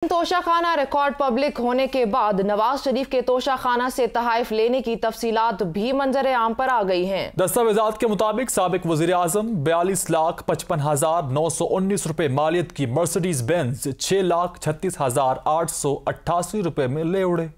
Toshakhana record public होने के बाद नवाज शरीफ के तोशाखाना से तहाइफ लेने की तफसीलात भी मंजर आम पर आ गई हैं। दस्तावेजात के मुताबिक साबिक वजीर आजम 42,55,919 रुपए मालियत की मर्सिडीज बेंज 6,36,888 रुपए में ले उड़े।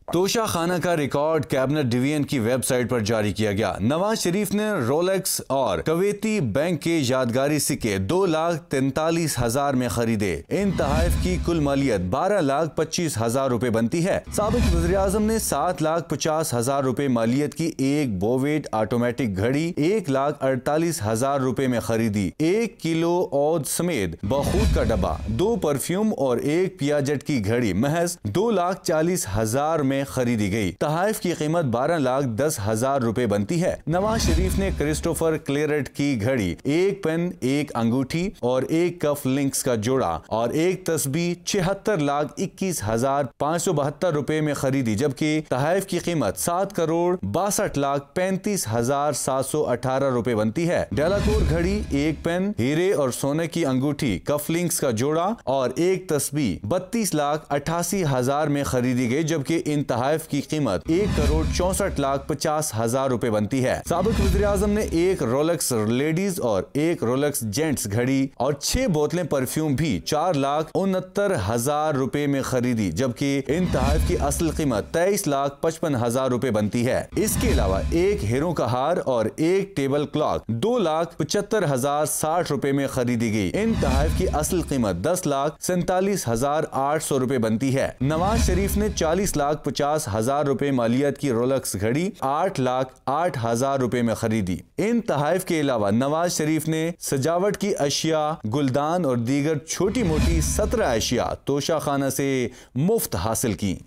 तोशाखाना का रिकॉर्ड कैबिनेट डिवीजन की वेबसाइट पर जारी किया गया। नवाज शरीफ ने रोलेक्स और कवेती बैंक के यादगारी सिक्के 2,43,000 में खरीदे। इन तहाइफ की कुल मालियत 12,25,000 रुपए बनती है। साबिक वज़ीर आज़म ने 7,50,000 रुपए मालियत की एक बोवेट ऑटोमेटिक घड़ी 1,48,000 रुपए में खरीदी। 1 किलो औद समेत बखूद का डब्बा, 2 परफ्यूम और 1 पियाजेट की घड़ी महज 2,40,000 में खरीदी गई। तहाइफ की कीमत 12,10,000 रुपए बनती है। नवाज शरीफ ने क्रिस्टोफर क्लेरेट की घड़ी, 1 पेन, 1 अंगूठी और 1 कफ लिंक्स का जोड़ा और 1 तस्बीह 76,21,572 रुपए में खरीदी, जबकि तहाइफ की कीमत 7,62,35,718 रुपए बनती है। डेलाकोर घड़ी, 1 पेन, हीरे और सोने की अंगूठी, कफ लिंक्स का जोड़ा और 1 तस्बीह 32,88,000 में खरीदी गई, जबकि इन तहाइफ की कीमत 1,64,50,000 रुपए बनती है। साबिक वज़ीर आज़म ने 1 रोलेक्स लेडीज और 1 रोलेक्स जेंट्स घड़ी और 6 बोतलें परफ्यूम भी 4,69,000 रुपए में खरीदी, जबकि इन तहाइफ की असल कीमत 23,55,000 रुपए बनती है। इसके अलावा 1 हीरो का हार और 1 टेबल क्लॉक 2,75,060 रुपए में खरीदी गई। इन तहाइफ की असल कीमत 10,47,800 रुपए बनती है। नवाज शरीफ ने 40,50,000 रुपए मालियत की रोलेक्स घड़ी 8,08,000 रुपए में खरीदी। इन तहाइफ के अलावा नवाज शरीफ ने सजावट की अशिया, गुलदान और दीगर छोटी मोटी 17 अशिया तोशाखाना से मुफ्त हासिल की।